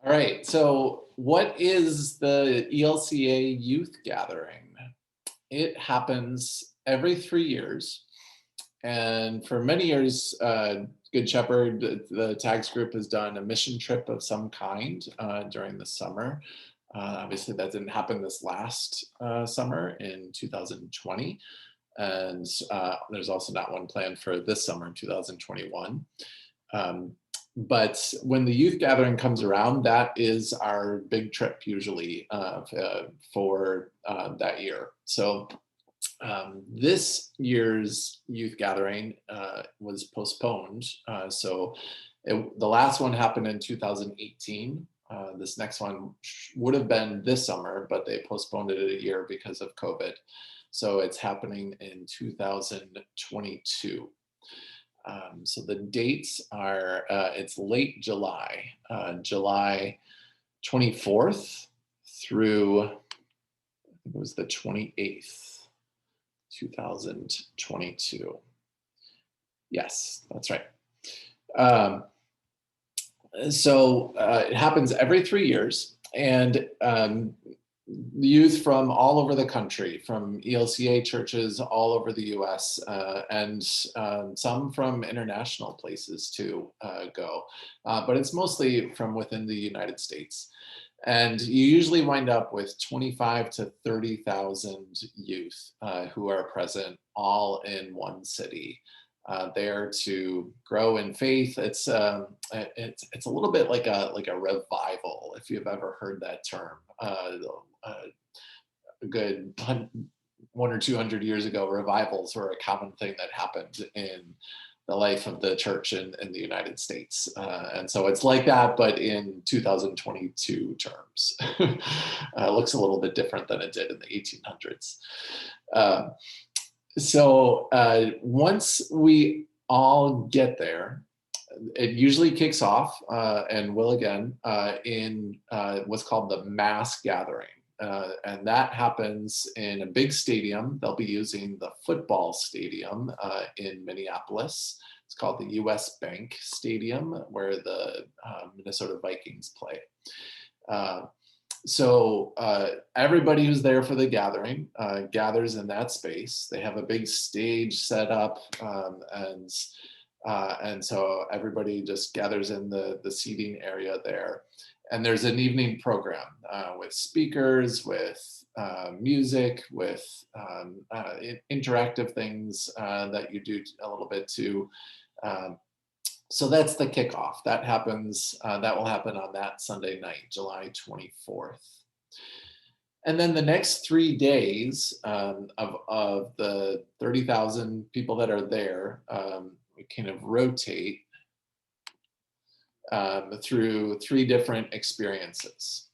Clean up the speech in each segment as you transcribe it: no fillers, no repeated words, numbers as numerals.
All right. So, what is the ELCA Youth Gathering? It happens every 3 years. And for many years, Good Shepherd, the tags group, has done a mission trip of some kind during the summer. Obviously, that didn't happen this last summer in 2020. And there's also not one planned for this summer in 2021. Um, but when the youth gathering comes around, that is our big trip usually for that year. So this year's youth gathering was postponed. The last one happened in 2018. This next one would have been this summer, but they postponed it a year because of COVID. So it's happening in 2022. So the dates are, it's late July, July 24th through, I think it was the 28th, 2022. Yes, that's right. It happens every 3 years, and youth from all over the country, from ELCA churches all over the US, and some from international places too go. But it's mostly from within the United States. And you usually wind up with 25 to 30,000 youth who are present all in one city. There to grow in faith. It's a little bit like a revival, if you've ever heard that term. A good 1 or 200 years ago, revivals were a common thing that happened in the life of the church in the United States. And so it's like that, but in 2022 terms. It looks a little bit different than it did in the 1800s. Once we all get there, it usually kicks off and will again in what's called the mass gathering. And that happens in a big stadium. They'll be using the football stadium in Minneapolis. It's called the US Bank Stadium, where the Minnesota Vikings play. Everybody who's there for the gathering gathers in that space. They have a big stage set up, and so everybody just gathers in the seating area there. And there's an evening program with speakers, with music, with interactive things that you do a little bit too. So that's the kickoff. That happens. That will happen on that Sunday night, July 24th. And then the next 3 days of the 30,000 people that are there, we kind of rotate through 3 different experiences.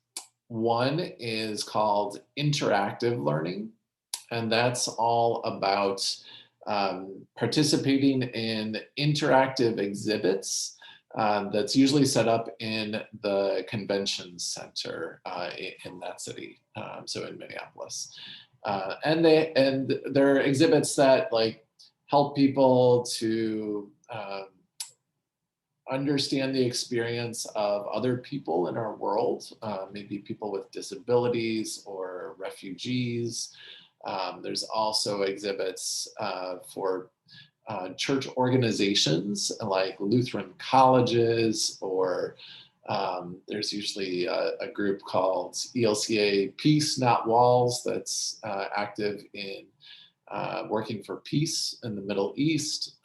One is called interactive learning, and that's all about participating in interactive exhibits that's usually set up in the convention center in that city, so in Minneapolis. And there are exhibits that like help people to understand the experience of other people in our world, maybe people with disabilities or refugees. There's also exhibits for church organizations like Lutheran colleges, or there's usually a group called ELCA Peace Not Walls that's active in working for peace in the Middle East.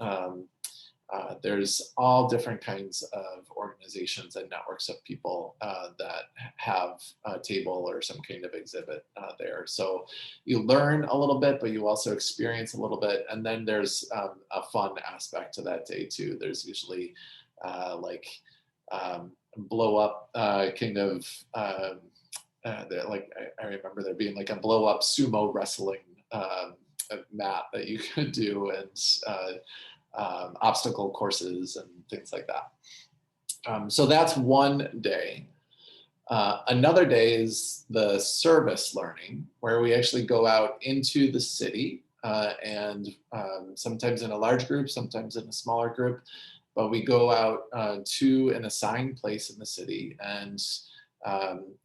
There's all different kinds of organizations and networks of people that have a table or some kind of exhibit there. So you learn a little bit, but you also experience a little bit. And then there's a fun aspect to that day too. There's usually blow up kind of, I remember there being like a blow up sumo wrestling mat that you could do, and obstacle courses and things like that. So that's one day. Another day is the service learning, where we actually go out into the city and sometimes in a large group, sometimes in a smaller group, but we go out to an assigned place in the city, and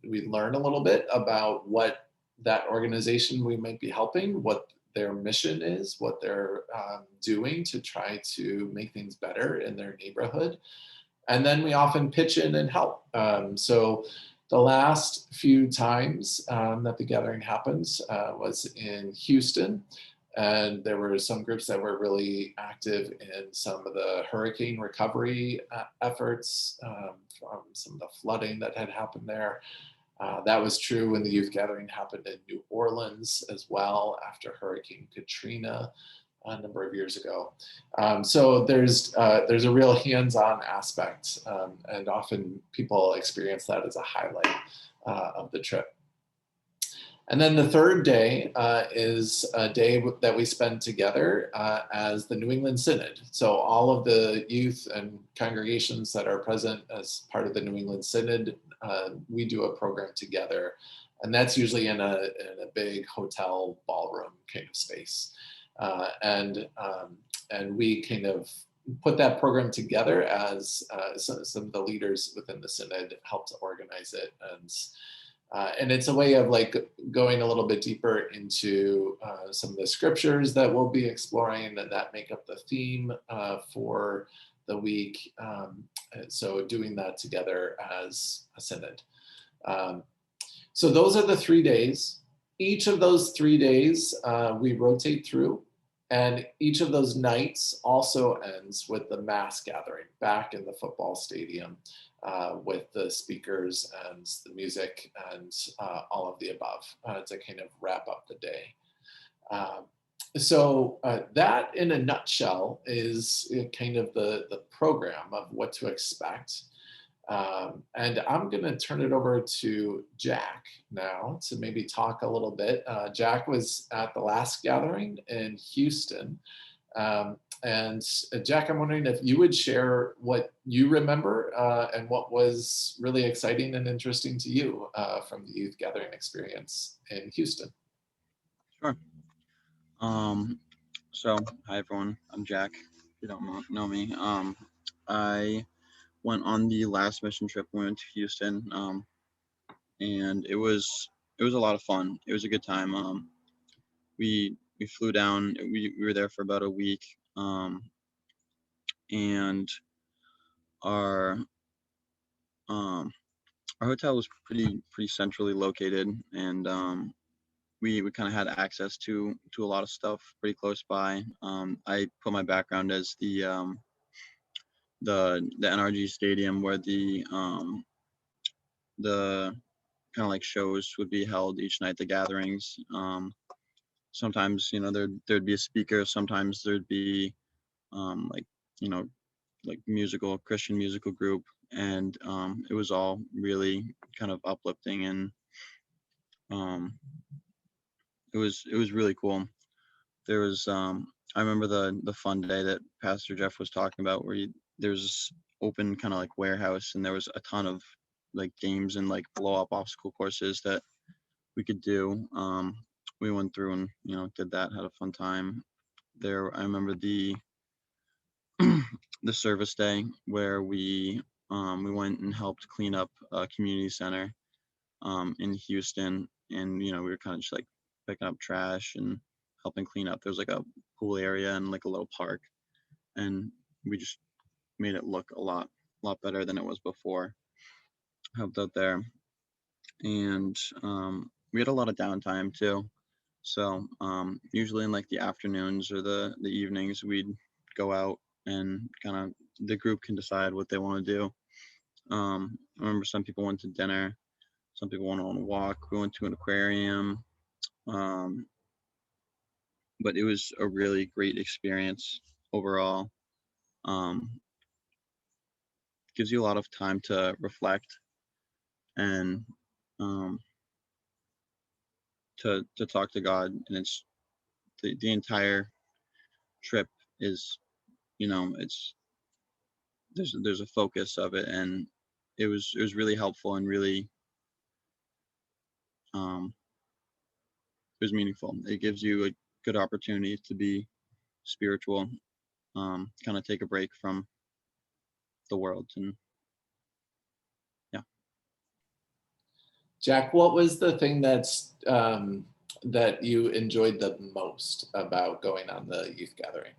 we learn a little bit about what that organization we might be helping, what their mission is, what they're doing to try to make things better in their neighborhood. And then we often pitch in and help. So the last few times that the gathering happens was in Houston. And there were some groups that were really active in some of the hurricane recovery efforts from some of the flooding that had happened there. That was true when the youth gathering happened in New Orleans as well after Hurricane Katrina a number of years ago. So there's a real hands-on aspect, and often people experience that as a highlight of the trip. And then the third day is a day that we spend together as the New England Synod. So all of the youth and congregations that are present as part of the New England Synod, we do a program together. And that's usually in a big hotel ballroom kind of space. And we kind of put that program together as some of the leaders within the Synod helped to organize it. And it's a way of like going a little bit deeper into some of the scriptures that we'll be exploring that make up the theme for the week. So doing that together as a synod. So those are the 3 days. Each of those 3 days we rotate through, and each of those nights also ends with the mass gathering back in the football stadium. With the speakers and the music and all of the above to kind of wrap up the day. So that in a nutshell is kind of the program of what to expect. And I'm going to turn it over to Jack now to maybe talk a little bit. Jack was at the last gathering in Houston. And Jack, I'm wondering if you would share what you remember and what was really exciting and interesting to you from the youth gathering experience in Houston. Sure. So hi everyone, I'm Jack. If you don't know me, I went on the last mission trip. We went to Houston, and it was a lot of fun. It was a good time. We flew down. We were there for about a week, and our um our hotel was pretty centrally located, and we kind of had access to a lot of stuff pretty close by. I put my background as the NRG Stadium, where the kind of like shows would be held each night, the gatherings. Sometimes there'd be a speaker. Sometimes there'd be like you know like Christian musical group, and it was all really kind of uplifting, and um, it was really cool. There was I remember the fun day that Pastor Jeff was talking about, where there's this open kind of like warehouse, and there was a ton of like games and like blow up obstacle courses that we could do. We went through and did that, had a fun time there. I remember the the service day where we went and helped clean up a community center in Houston, and we were kind of just like picking up trash and helping clean up. There was like a pool area and like a little park, and we just made it look a lot better than it was before. Helped out there, and we had a lot of downtime too. So usually in like the afternoons or the evenings, we'd go out and kind of the group can decide what they want to do. I remember some people went to dinner, some people went on a walk. We went to an aquarium, um, but it was a really great experience overall. Um, Gives you a lot of time to reflect and um, to talk to God, and it's the entire trip is it's there's a focus of it, and it was really helpful and really um, it was meaningful. It gives you a good opportunity to be spiritual, kind of take a break from the world. And yeah. Jack, what was the thing that you enjoyed the most about going on the youth gathering?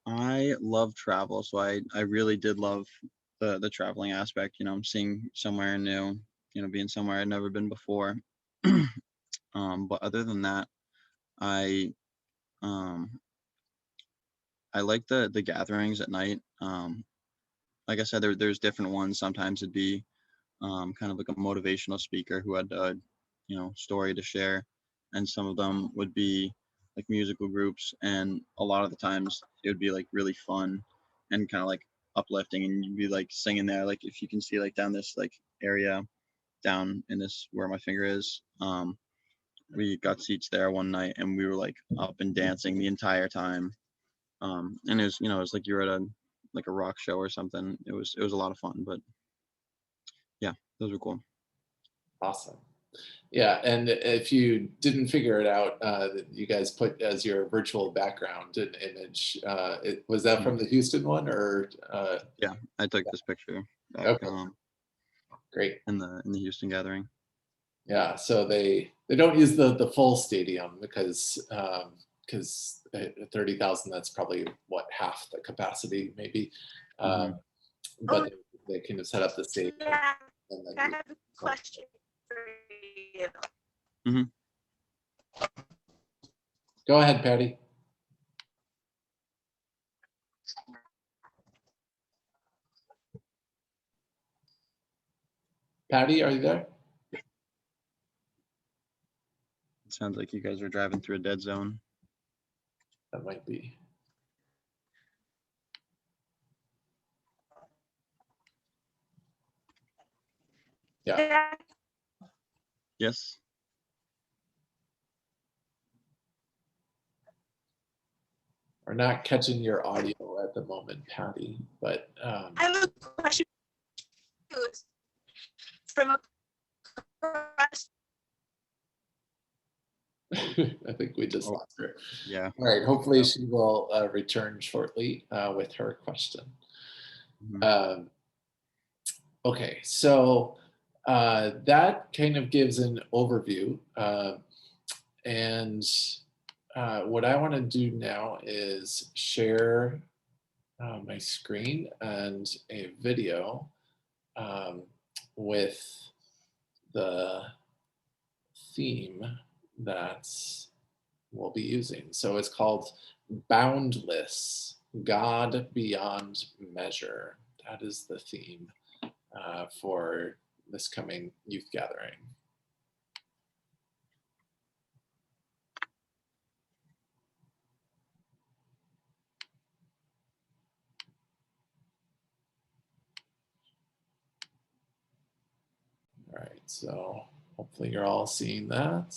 I love travel, so I really did love the traveling aspect. Seeing somewhere new, being somewhere I'd never been before. But other than that, I um I like the gatherings at night. Like I said, there's different ones. Sometimes it'd be kind of like a motivational speaker who had a story to share, and some of them would be like musical groups, and a lot of the times it would be like really fun and kind of like uplifting, and you'd be like singing there. Like if you can see like down this like area down in this where my finger is, we got seats there one night and we were like up and dancing the entire time. And it was like you were at a rock show or something. It was a lot of fun. But yeah, those were cool. Awesome. Yeah, and if you didn't figure it out, you guys put as your virtual background an image. Was that from the Houston one, or? Yeah, I took this picture back Okay, great. in the Houston gathering. Yeah, so they don't use the full stadium because 30,000, that's probably what, half the capacity maybe. But they kind of set up the stage. Yeah, I have a question for you. Go ahead, Patty. Patty, are you there? It sounds like you guys are driving through a dead zone. That might be. Yeah. Yes. We're not catching your audio at the moment, Patty, but I have a question from across. I think we just lost her. Yeah. All right. Hopefully she will return shortly with her question. Okay, so that kind of gives an overview. And what I want to do now is share my screen and a video with the theme that we'll be using. So it's called Boundless, God Beyond Measure. That is the theme for this coming youth gathering. All right, so hopefully you're all seeing that.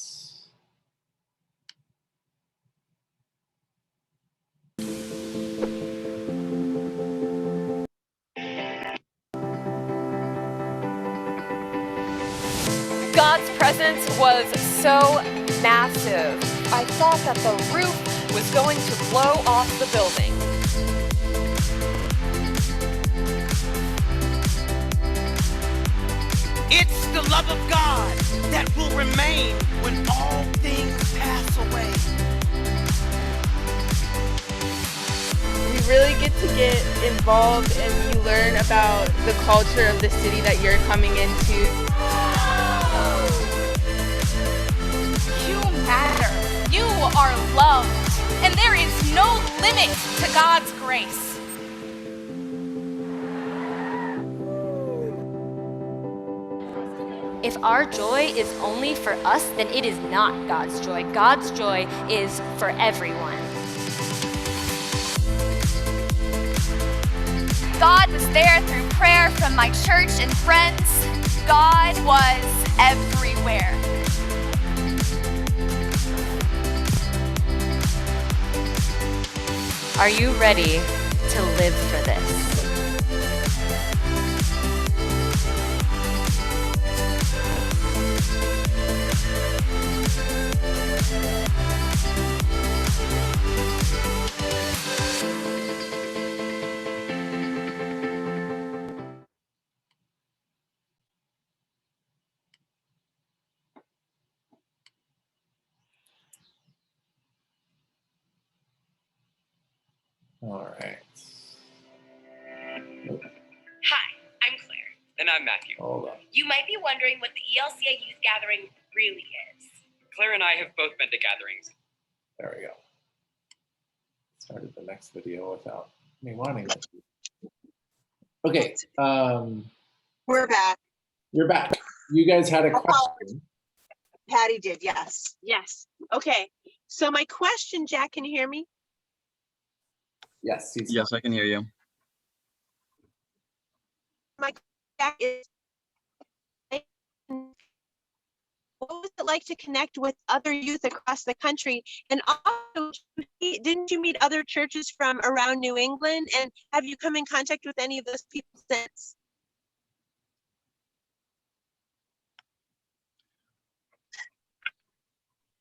God's presence was so massive. I thought that the roof was going to blow off the building. It's the love of God that will remain when all things pass away. You really get involved and you learn about the culture of the city that you're coming into. You matter. You are loved. And there is no limit to God's grace. If our joy is only for us, then it is not God's joy. God's joy is for everyone. God was there through prayer from my church and friends. God was everywhere. Are you ready to live for this? All right. Hi, I'm Claire. And I'm Matthew. Hold on. You might be wondering what the ELCA Youth Gathering really is. Claire and I have both been to gatherings. There we go. Started the next video without me wanting it. Okay. We're back. You're back. You guys had a question. Patty did, yes. Yes. Okay. So my question, Jack, can you hear me? Yes. Yes, I can hear you. My Jack is what was it like to connect with other youth across the country? And also, didn't you meet other churches from around New England? And have you come in contact with any of those people since?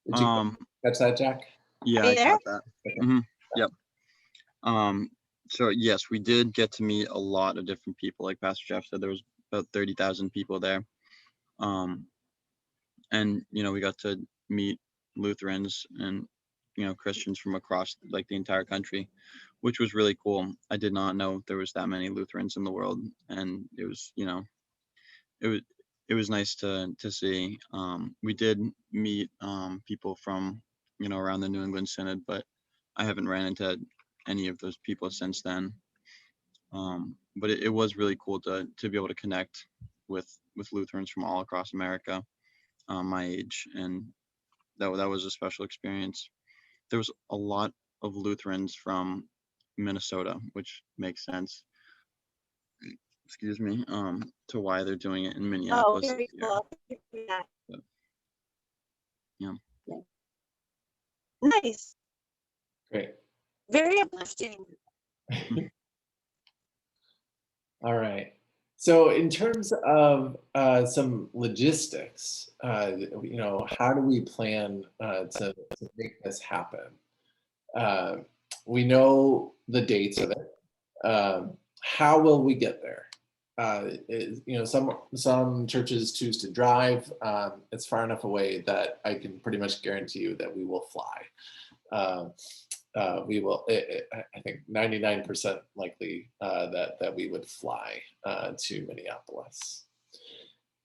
Did you catch that, Jack? Yeah, Are you I there? got that. Yep. So yes, we did get to meet a lot of different people. Like Pastor Jeff said, there was about 30,000 people there. And we got to meet Lutherans and Christians from across like the entire country, which was really cool. I did not know there was that many Lutherans in the world, and it was it was nice to see. We did meet people from around the New England Synod, but I haven't ran into any of those people since then. But it was really cool to be able to connect with Lutherans from all across America, my age, and that was a special experience. There was a lot of Lutherans from Minnesota, which makes sense. Excuse me, to why they're doing it in Minneapolis. Oh, very cool. Yeah. Nice. Great. Very uplifting. All right. So in terms of some logistics, how do we plan to make this happen? We know the dates of it. How will we get there? Some churches choose to drive. It's far enough away that I can pretty much guarantee you that we will fly. We will. I think 99% likely that we would fly to Minneapolis.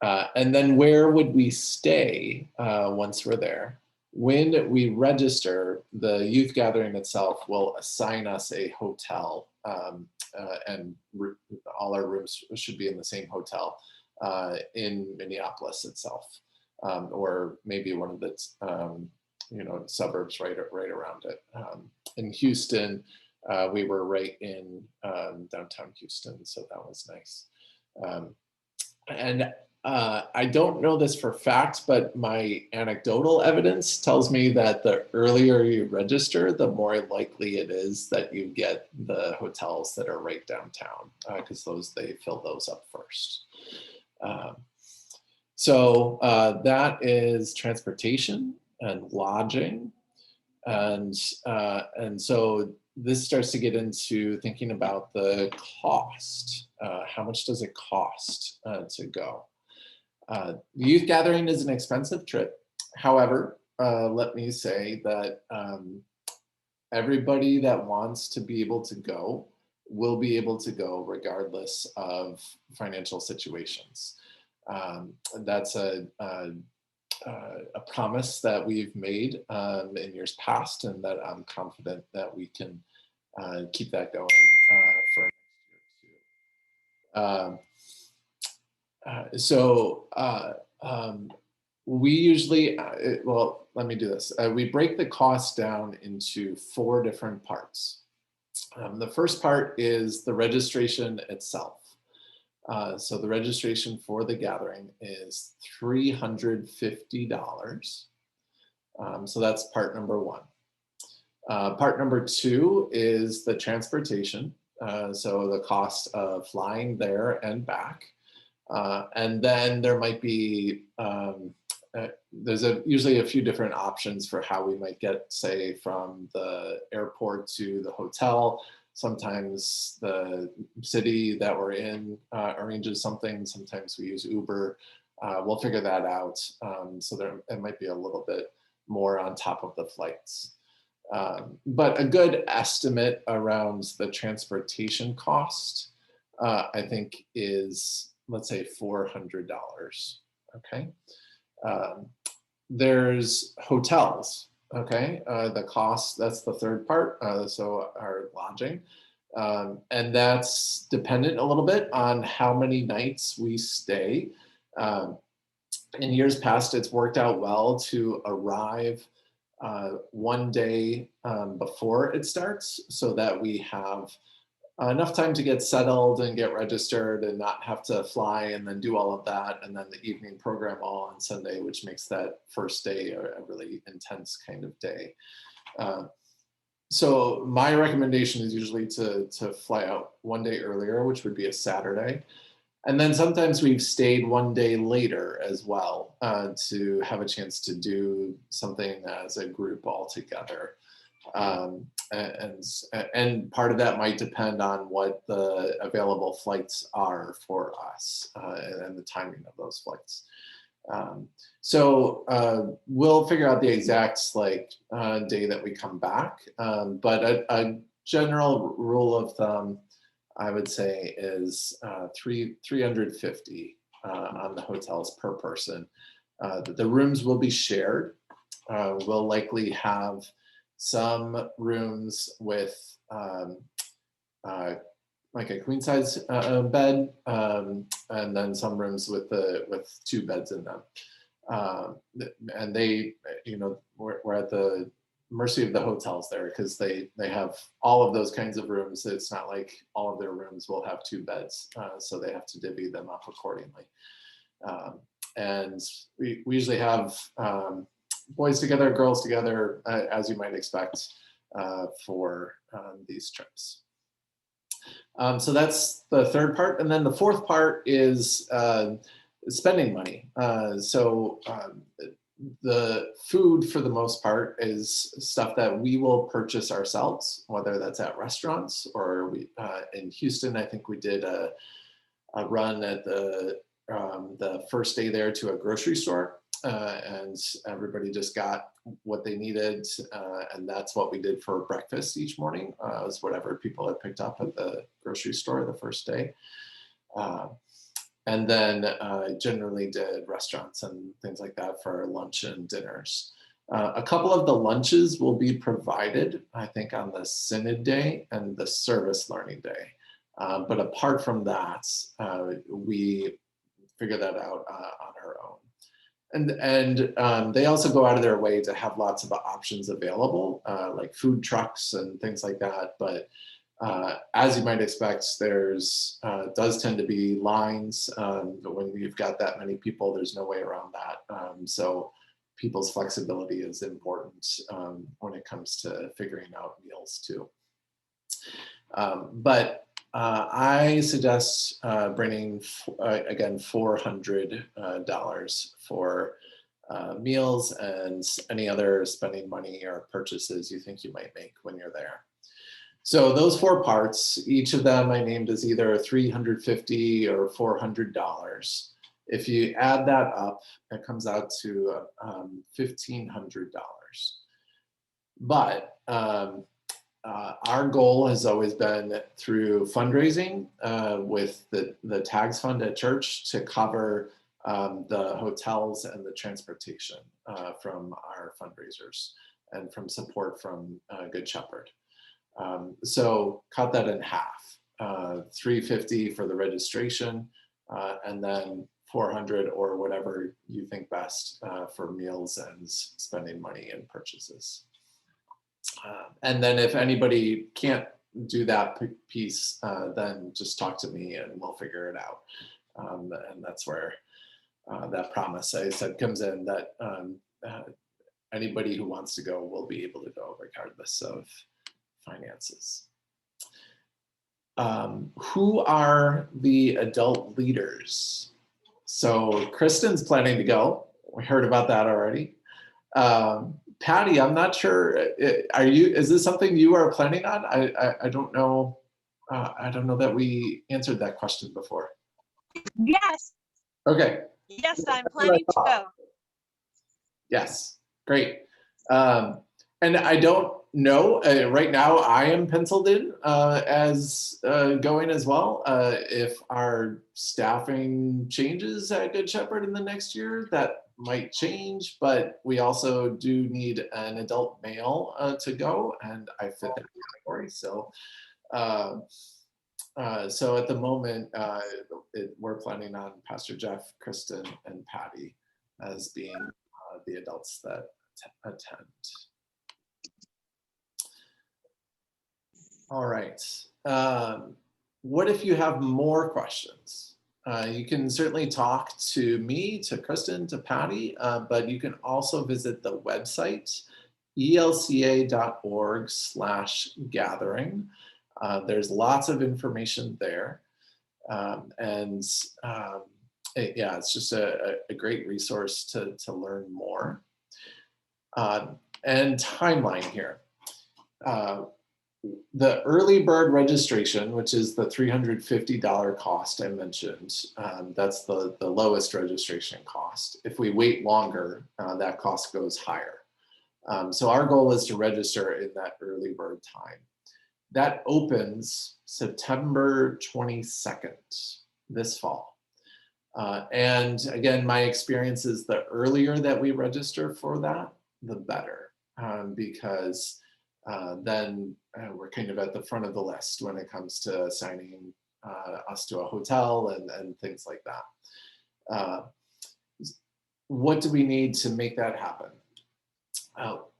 And then where would we stay once we're there? When we register, the youth gathering itself will assign us a hotel, and all our rooms should be in the same hotel in Minneapolis itself, or maybe one of the suburbs right around it. In Houston, we were right in downtown Houston, so that was nice. And I don't know this for fact, but my anecdotal evidence tells me that the earlier you register, the more likely it is that you get the hotels that are right downtown, because they fill those up first. So that is transportation and lodging, and so this starts to get into thinking about the cost. How much does it cost to go? The youth gathering is an expensive trip. However, let me say that everybody that wants to be able to go will be able to go regardless of financial situations. That's a promise that we've made in years past, and that I'm confident that we can keep that going for next year too. We usually, let me do this. We break the cost down into 4 different parts. The first part is the registration itself. So the registration for the gathering is $350. So that's part number 1. Part number 2 is the transportation. So the cost of flying there and back. And then there might be, there's usually a few different options for how we might get, say, from the airport to the hotel. Sometimes the city that we're in arranges something. Sometimes we use Uber. We'll figure that out. So it might be a little bit more on top of the flights. But a good estimate around the transportation cost, I think, is, let's say, $400. Okay. There's hotels. Okay. The cost, that's the third part. So our lodging. And that's dependent a little bit on how many nights we stay. In years past, it's worked out well to arrive one day before it starts so that we have enough time to get settled and get registered and not have to fly and then do all of that. And then the evening program all on Sunday, which makes that first day a really intense kind of day. So my recommendation is usually to fly out one day earlier, which would be a Saturday. And then sometimes we've stayed one day later as well to have a chance to do something as a group all together. And part of that might depend on what the available flights are for us and the timing of those flights. So we'll figure out the exact day that we come back. But a general rule of thumb, I would say, is $350 on the hotels per person. The rooms will be shared. We'll likely have some rooms with like a queen size bed, and then some rooms with two beds in them. And they, we're at the mercy of the hotels there because they have all of those kinds of rooms. It's not like all of their rooms will have two beds, so they have to divvy them up accordingly. And we usually have boys together, girls together, as you might expect for these trips. So that's the third part. And then the fourth part is spending money. The food, for the most part, is stuff that we will purchase ourselves, whether that's at restaurants or in Houston, I think we did a run at the first day there to a grocery store, and everybody just got what they needed, and that's what we did for breakfast each morning, was whatever people had picked up at the grocery store the first day. And then generally did restaurants and things like that for lunch and dinners. A couple of the lunches will be provided, I think, on the Synod Day and the Service Learning Day. But apart from that, we figure that out on our own. And they also go out of their way to have lots of options available, like food trucks and things like that. But as you might expect, there's does tend to be lines. But when you've got that many people, there's no way around that. So people's flexibility is important when it comes to figuring out meals too. But I suggest bringing, again, $400 for meals and any other spending money or purchases you think you might make when you're there. So those four parts, each of them I named as either $350 or $400. If you add that up, it comes out to $1,500. But our goal has always been through fundraising with the Tags Fund at church to cover the hotels and the transportation from our fundraisers and from support from Good Shepherd. So cut that in half, $350 for the registration, and then $400 or whatever you think best for meals and spending money and purchases. And then if anybody can't do that piece, then just talk to me and we'll figure it out. And that's where that promise I said comes in, that anybody who wants to go will be able to go regardless of finances. Who are the adult leaders? So Kristen's planning to go. We heard about that already. Patty, I'm not sure. Is this something you are planning on? I don't know. I don't know that we answered that question before. Yes. Okay. Yes, I'm planning to go. Yes, great. And I don't No, right now I am penciled in as going as well. If our staffing changes at Good Shepherd in the next year, that might change, but we also do need an adult male to go, and I fit that category. So, so at the moment, we're planning on Pastor Jeff, Kristen, and Patty as being the adults that attend. All right. What if you have more questions? You can certainly talk to me, to Kristen, to Patty, but you can also visit the website, elca.org/gathering. There's lots of information there. Yeah, it's just a great resource to learn more. And timeline here. The early bird registration, which is the $350 cost I mentioned, that's the lowest registration cost. If we wait longer, that cost goes higher. So our goal is to register in that early bird time. That opens September 22nd, this fall. And again, my experience is the earlier that we register for that, the better, because then we're kind of at the front of the list when it comes to assigning us to a hotel and things like that. What do we need to make that happen?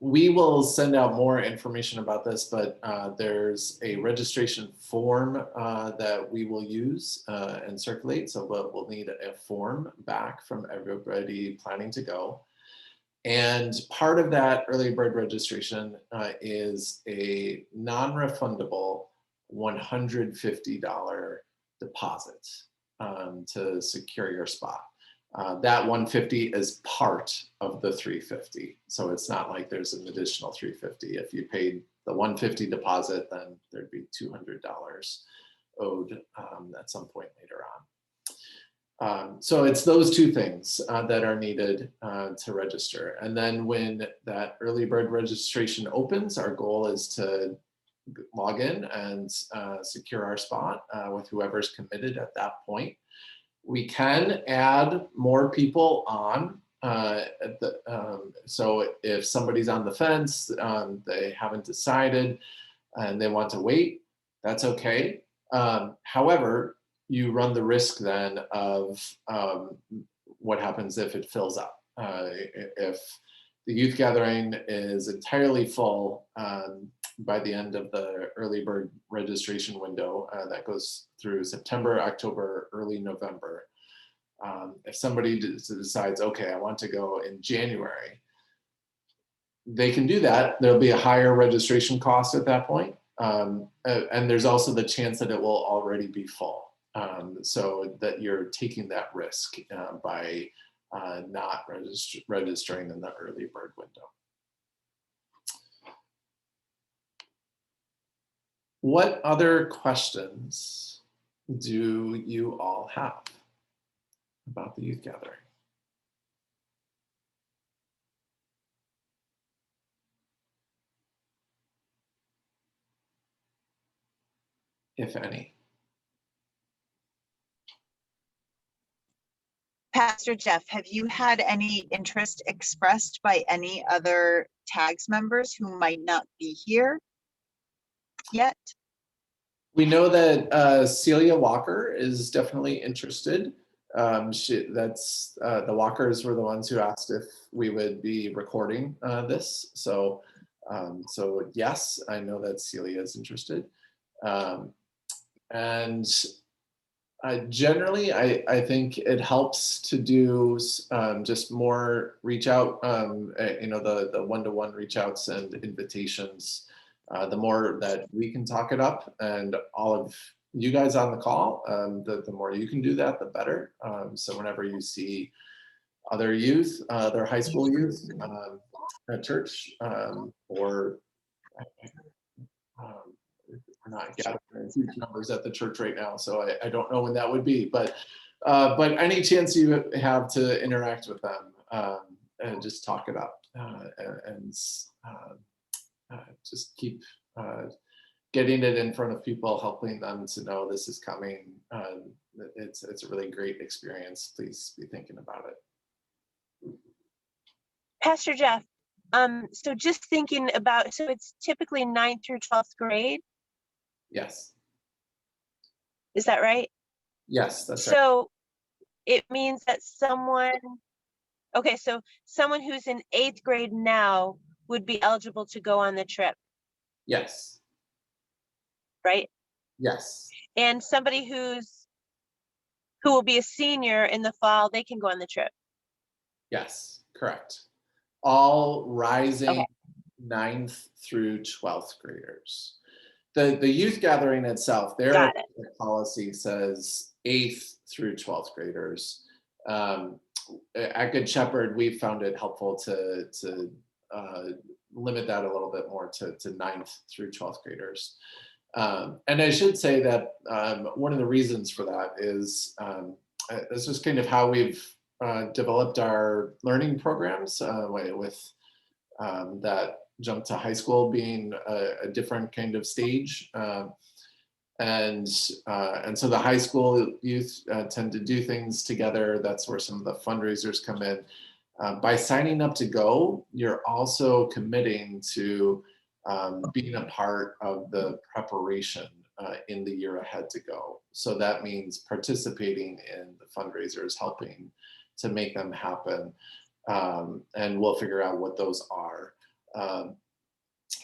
We will send out more information about this, but there's a registration form that we will use and circulate. So we'll need a form back from everybody planning to go. And part of that early bird registration is a non-refundable $150 deposit to secure your spot. That $150 is part of the $350. So it's not like there's an additional $350. If you paid the $150 deposit, then there'd be $200 owed at some point later on. So it's those two things that are needed to register. And then when that early bird registration opens, our goal is to log in and secure our spot with whoever's committed at that point. We can add more people on. So if somebody's on the fence, they haven't decided and they want to wait, that's okay. However, you run the risk then of what happens if it fills up. If the youth gathering is entirely full by the end of the early bird registration window, that goes through September, October, early November. If somebody decides, okay, I want to go in January, they can do that. There'll be a higher registration cost at that point. And there's also the chance that it will already be full. So that you're taking that risk by not registering in the early bird window. What other questions do you all have about the youth gathering? If any. Pastor Jeff, have you had any interest expressed by any other TAGS members who might not be here yet? We know that Celia Walker is definitely interested. The Walkers were the ones who asked if we would be recording this. So yes, I know that Celia is interested. Generally, I think it helps to do just more reach out, the one-to-one reach outs and invitations. The more that we can talk it up, and all of you guys on the call, the more you can do that, the better. So whenever you see other youth, other high school youth at church, or we're not gathering huge numbers at the church right now, so I don't know when that would be, but any chance you have to interact with them and just talk it up and just keep getting it in front of people, helping them to know this is coming. It's a really great experience. Please be thinking about it. Pastor Jeff, so just thinking about, so it's typically 9th through 12th grade, Yes. is that right? Yes, that's right. So it means that someone, okay, so someone who's in 8th grade now would be eligible to go on the trip, Yes. right? Yes. And somebody who will be a senior in the fall, they can go on the trip. Yes, correct. All rising Okay. 9th through 12th graders. The youth gathering itself, their Got it. policy says 8th through 12th graders. At Good Shepherd, we've found it helpful to limit that a little bit more to 9th through 12th graders. And I should say that one of the reasons for that is this is kind of how we've developed our learning programs with that jump to high school being a different kind of stage. And so the high school youth tend to do things together. That's where some of the fundraisers come in. By signing up to go, you're also committing to being a part of the preparation in the year ahead to go. So that means participating in the fundraisers, helping to make them happen. And we'll figure out what those are.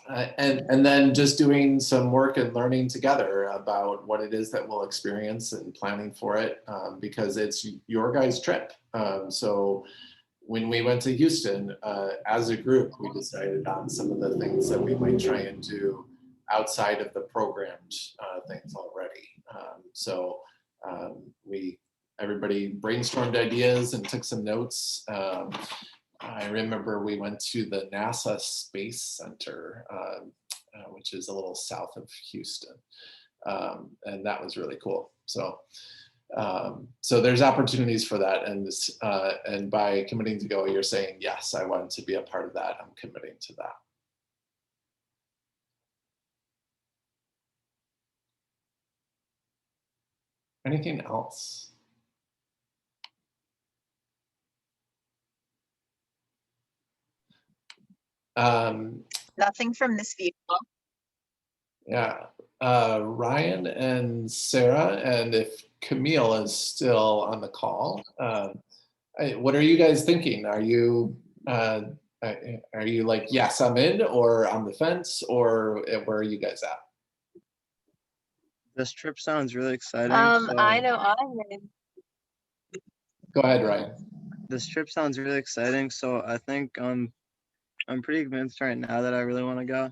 And then just doing some work and learning together about what it is that we'll experience and planning for it, because it's your guys' trip. So when we went to Houston, as a group, we decided on some of the things that we might try and do outside of the programmed things already. Everybody brainstormed ideas and took some notes. I remember we went to the NASA Space Center, which is a little south of Houston. And that was really cool. So there's opportunities for that. And by committing to go, you're saying, yes, I want to be a part of that. I'm committing to that. Anything else? Nothing from this view. Yeah, Ryan and Sarah, and if Camille is still on the call, what are you guys thinking? Are you like, yes, I'm in, or on the fence, or where are you guys at? This trip sounds really exciting. I know I'm in. Go ahead, Ryan. This trip sounds really exciting. So I think I'm pretty convinced right now that I really want to go.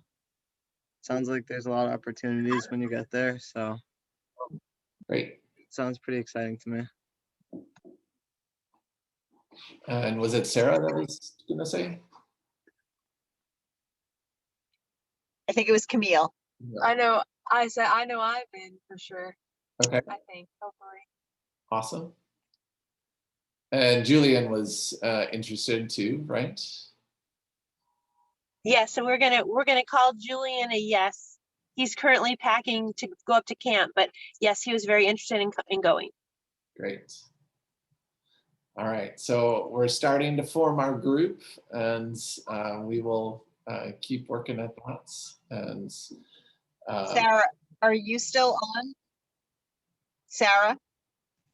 Sounds like there's a lot of opportunities when you get there. So Great. Sounds pretty exciting to me. And was it Sarah that was going to say? I think it was Camille. I know. I said I know I'm in for sure. Okay. I think hopefully. Awesome. And Julian was interested too, right? Yeah, so we're gonna call Julian a yes. He's currently packing to go up to camp, but yes, he was very interested in going. Great. All right, so we're starting to form our group, and we will keep working at that. And Sarah, are you still on? Sarah?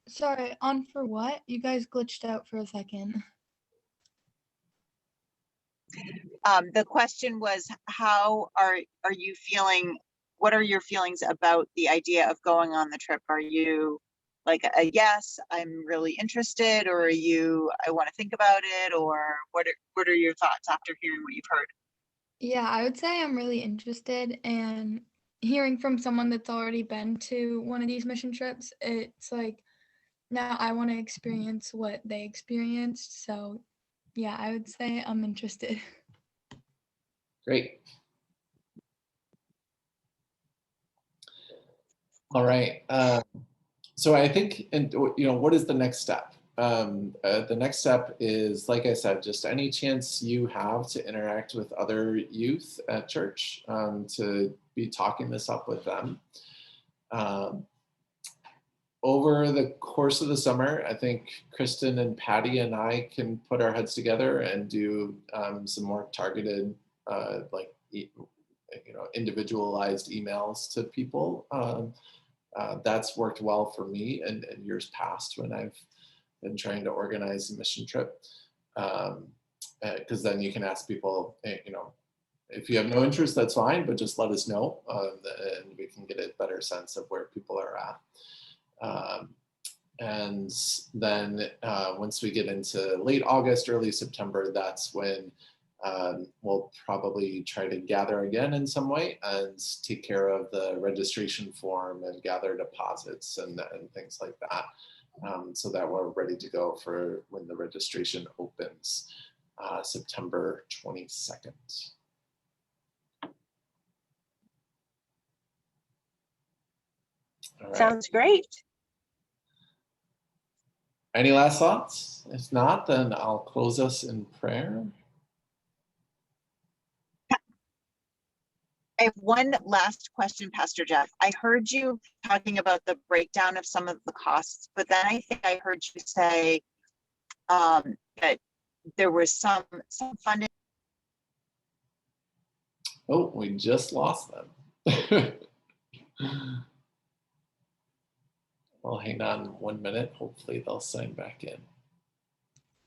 Sorry, on for what? You guys glitched out for a second. The question was, how are you feeling? What are your feelings about the idea of going on the trip? Are you like a yes, I'm really interested, or are you, I want to think about it, or what are your thoughts after hearing what you've heard? Yeah, I would say I'm really interested, and hearing from someone that's already been to one of these mission trips, it's like now I want to experience what they experienced. So yeah, I would say I'm interested. Great. All right. So I think, and what is the next step? The next step is, like I said, just any chance you have to interact with other youth at church, to be talking this up with them. Over the course of the summer, I think Kristen and Patty and I can put our heads together and do some more targeted, individualized emails to people. That's worked well for me in years past when I've been trying to organize a mission trip. Because then you can ask people, if you have no interest, that's fine, but just let us know, and we can get a better sense of where people are at. And then once we get into late August, early September, that's when we'll probably try to gather again in some way and take care of the registration form and gather deposits and things like that, so that we're ready to go for when the registration opens, September 22nd. All right. Sounds great. Any last thoughts? If not, then I'll close us in prayer. I have one last question, Pastor Jeff. I heard you talking about the breakdown of some of the costs, but then I think I heard you say that there was some funding. Oh, we just lost them. Well, hang on 1 minute. Hopefully they'll sign back in.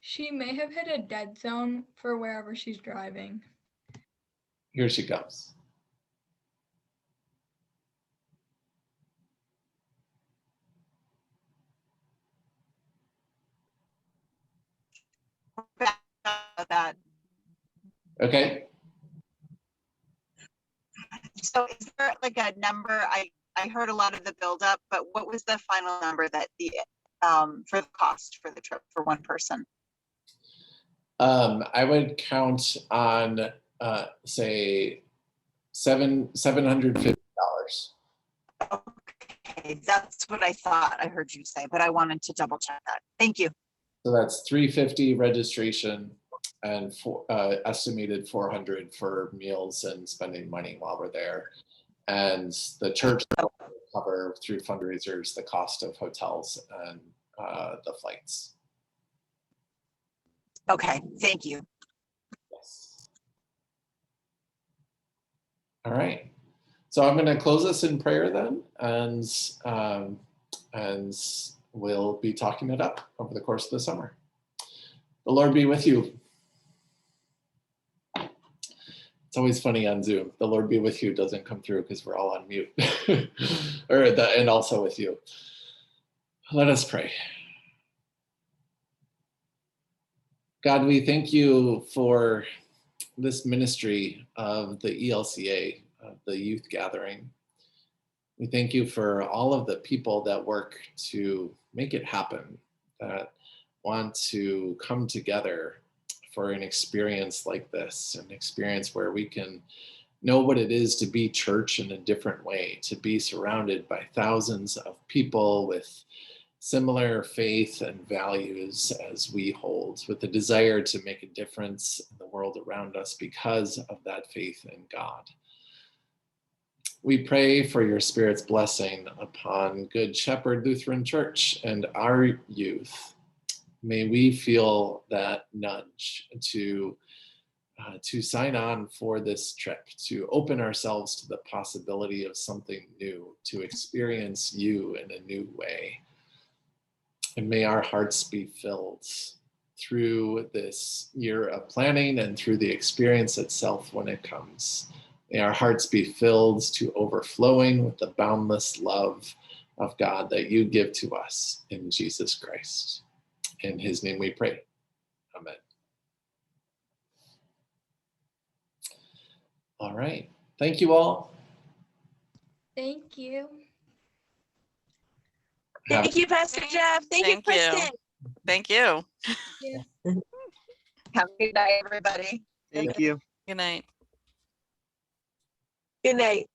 She may have hit a dead zone for wherever she's driving. Here she comes. That. Okay. So is there like a number? I heard a lot of the buildup, but what was the final number that the for the cost for the trip for one person? I would count on say $750. Okay, that's what I thought I heard you say, but I wanted to double check that. Thank you. So that's $350 registration and estimated $400 for meals and spending money while we're there. And the church will cover through fundraisers the cost of hotels and the flights. Okay, thank you. Yes. All right. So I'm going to close us in prayer then, and we'll be talking it up over the course of the summer. The Lord be with you. It's always funny on Zoom. The Lord be with you doesn't come through because we're all on mute. And also with you. Let us pray. God, we thank you for this ministry of the ELCA, the youth gathering. We thank you for all of the people that work to make it happen, that want to come together for an experience like this, an experience where we can know what it is to be church in a different way, to be surrounded by thousands of people with similar faith and values as we hold, with the desire to make a difference in the world around us because of that faith in God. We pray for your Spirit's blessing upon Good Shepherd Lutheran Church and our youth. May we feel that nudge to sign on for this trip, to open ourselves to the possibility of something new, to experience you in a new way. And may our hearts be filled through this year of planning and through the experience itself when it comes. May our hearts be filled to overflowing with the boundless love of God that you give to us in Jesus Christ. In his name we pray. Amen. All right. Thank you all. Thank you. Thank you, Pastor Jeff. Thank you, Kristen. Thank you. Yeah. Have a good night, everybody. Thank you. Good night. Good night.